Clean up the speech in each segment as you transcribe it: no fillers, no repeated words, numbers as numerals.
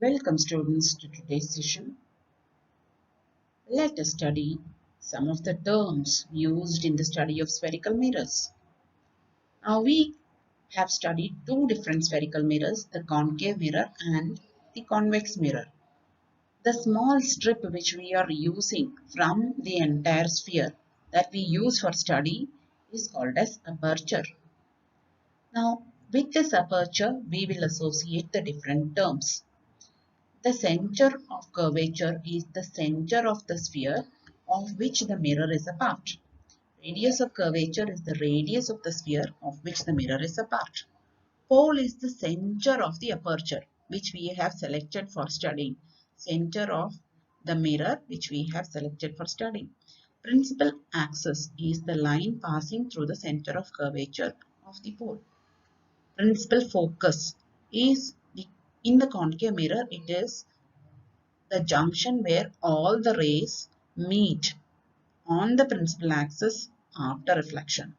Welcome students to today's session. Let us study some of the terms used in the study of spherical mirrors. Now we have studied two different spherical mirrors, the concave mirror and the convex mirror. The small strip which we are using from the entire sphere that we use for study is called as aperture. Now with this aperture we will associate the different terms. The center of curvature is the center of the sphere of which the mirror is a part. Radius of curvature is the radius of the sphere of which the mirror is a part. Pole is the center of the aperture which we have selected for studying. Center of the mirror which we have selected for studying. Principal axis is the line passing through the center of curvature of the pole. Principal focus is in the concave mirror, it is the junction where all the rays meet on the principal axis after reflection.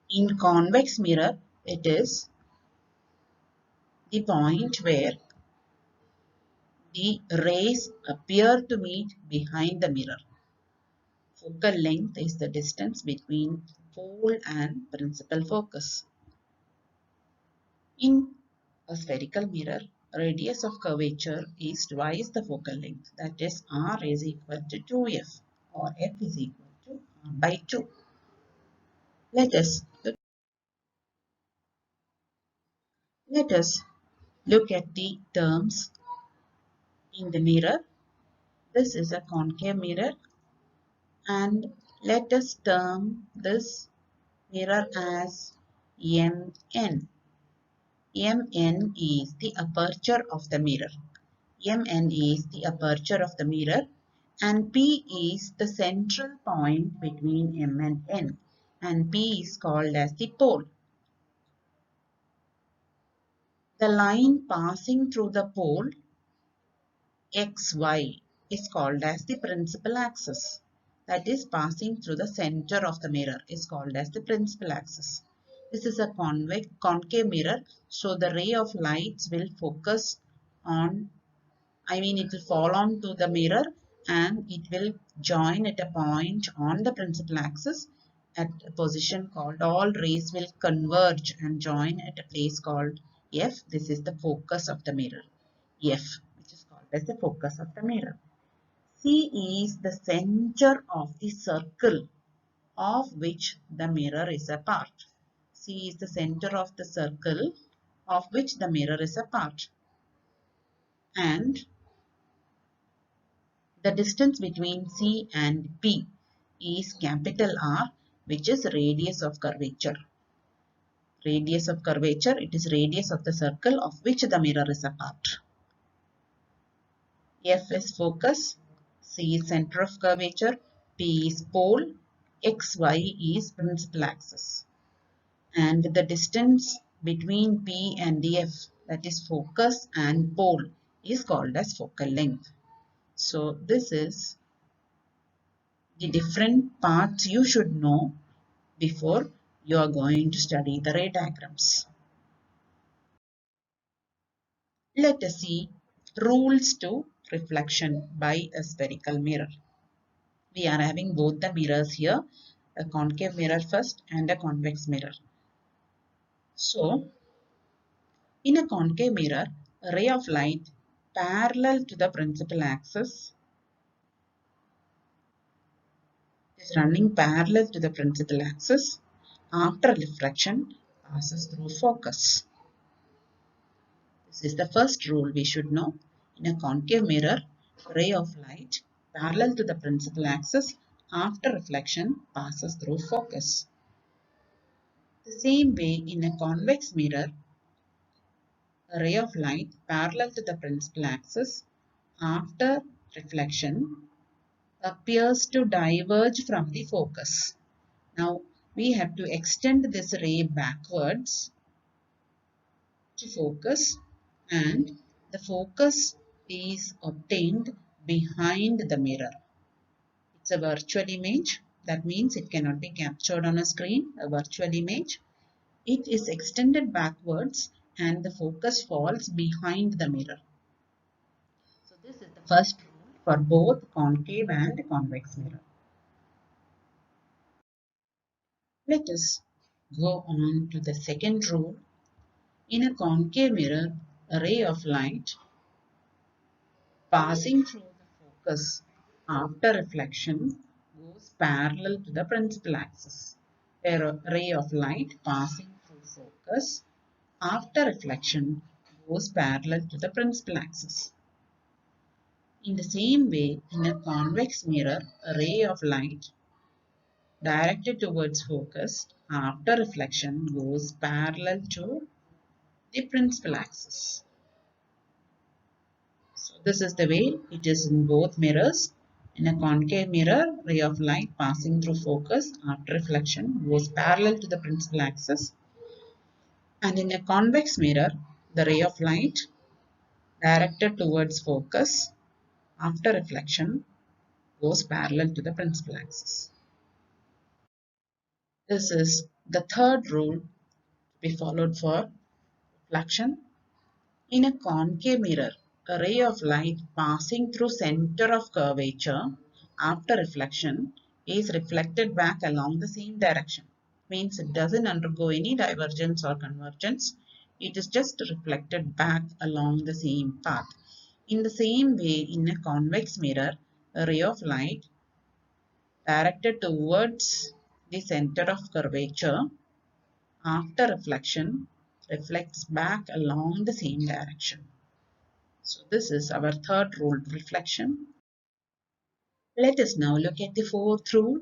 In convex mirror, it is the point where the rays appear to meet behind the mirror. Focal length is the distance between pole and principal focus. In a spherical mirror, radius of curvature is twice the focal length, that is r is equal to 2f or f is equal to r by 2. Let us look at the terms in the mirror. This is a concave mirror and let us term this mirror as MN. MN is the aperture of the mirror. MN is the aperture of the mirror and P is the central point between M and N, and P is called as the pole. The line passing through the pole XY is called as the principal axis. That is passing through the center of the mirror is called as the principal axis. This is a concave mirror, so the ray of lights will focus on, it will fall onto the mirror and it will join at a point on the principal axis at a position called, all rays will converge and join at a place called F. This is the focus of the mirror, F, which is called as the focus of the mirror. C is the center of the circle of which the mirror is a part. C is the center of the circle of which the mirror is a part. And the distance between C and P is capital R, which is radius of curvature. Radius of curvature, it is radius of the circle of which the mirror is a part. F is focus, C is center of curvature, P is pole, XY is principal axis. And the distance between P and F, that is focus and pole, is called as focal length. So this is the different parts you should know before you are going to study the ray diagrams. Let us see rules to reflection by a spherical mirror. We are having both the mirrors here, a concave mirror first and a convex mirror. So, in a concave mirror, a ray of light parallel to the principal axis is running parallel to the principal axis. After reflection, passes through focus. This is the first rule we should know. In a concave mirror, ray of light parallel to the principal axis after reflection passes through focus. The same way in a convex mirror, a ray of light parallel to the principal axis after reflection appears to diverge from the focus. Now we have to extend this ray backwards to focus, and the focus is obtained behind the mirror. It's a virtual image. That means it cannot be captured on a screen, a virtual image. It is extended backwards and the focus falls behind the mirror. So this is the first rule for both concave and convex mirror. Let us go on to the second rule. In a concave mirror, a ray of light passing through the focus after reflection goes parallel to the principal axis. A ray of light passing through focus after reflection goes parallel to the principal axis. In the same way, in a convex mirror, a ray of light directed towards focus after reflection goes parallel to the principal axis. So this is the way it is in both mirrors. In a concave mirror, ray of light passing through focus after reflection goes parallel to the principal axis. And in a convex mirror, the ray of light directed towards focus after reflection goes parallel to the principal axis. This is the third rule to be followed for reflection. In a concave mirror, a ray of light passing through center of curvature after reflection is reflected back along the same direction. Means it doesn't undergo any divergence or convergence. It is just reflected back along the same path. In the same way, in a convex mirror, a ray of light directed towards the center of curvature after reflection reflects back along the same direction. So this is our third rule, reflection. Let us now look at the fourth rule.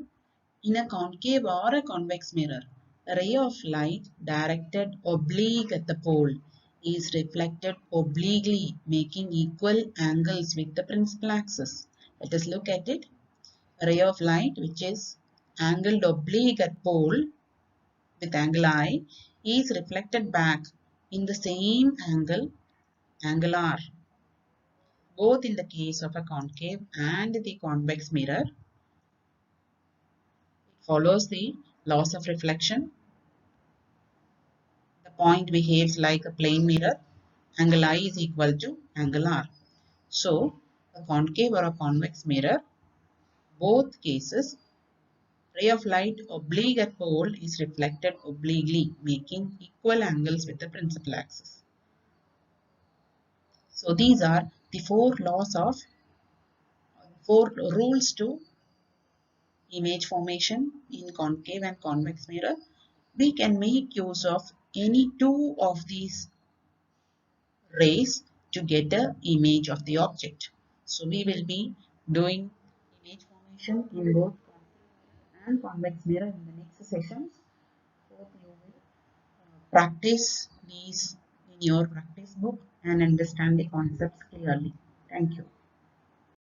In a concave or a convex mirror, a ray of light directed oblique at the pole is reflected obliquely, making equal angles with the principal axis. Let us look at it. A ray of light which is angled oblique at pole with angle I is reflected back in the same angle R. Both in the case of a concave and the convex mirror, it follows the laws of reflection. The point behaves like a plane mirror. Angle I is equal to angle R. So, a concave or a convex mirror, both cases, ray of light oblique at pole is reflected obliquely, making equal angles with the principal axis. So, these are the four rules to image formation in concave and convex mirror. We can make use of any two of these rays to get an image of the object. So we will be doing image formation in both concave and convex mirror in the next sessions. Hope you will practice these in your practice book and understand the concepts clearly. Thank you.